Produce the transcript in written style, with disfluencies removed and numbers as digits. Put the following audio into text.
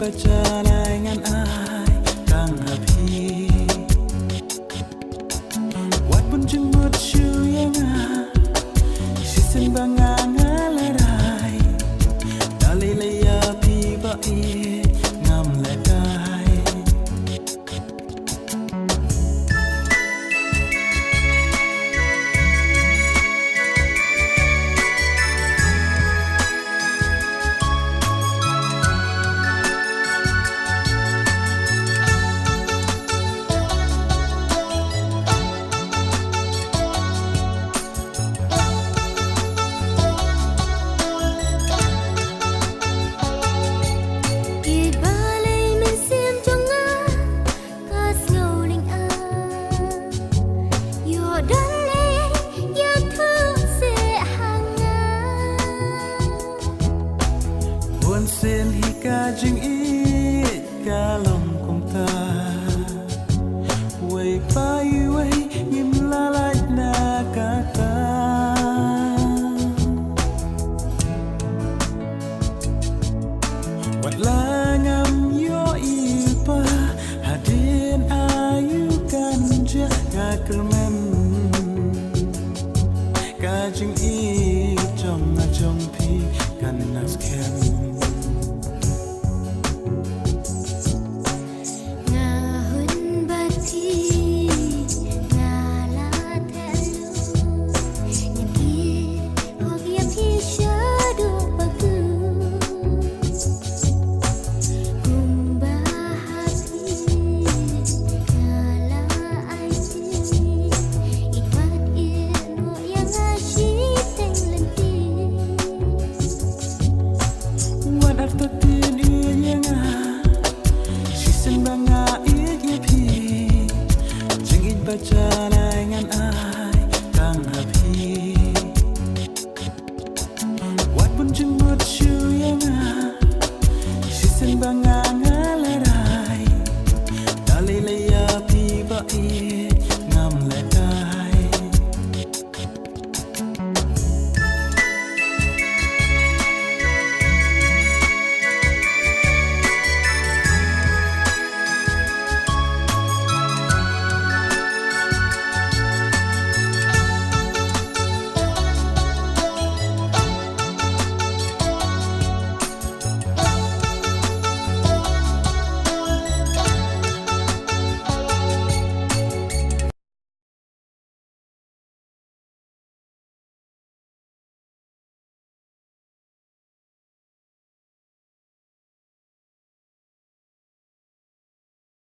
berjalan dengan ai kang happy wat pun jemput shu yang sisen bangang alarai dalile ya pi ba i ngam le dai sen hika jing i kalom kong ta way pai way ngim la lai na kata wat la ngam yo i pa hadin ayu kan ja ka kelmem ka jing i trong na trong pi kan nas kem berjalan dengan ai kang happy wat pun jemput shu yang sisen bangang alarai dalile ya pi ba i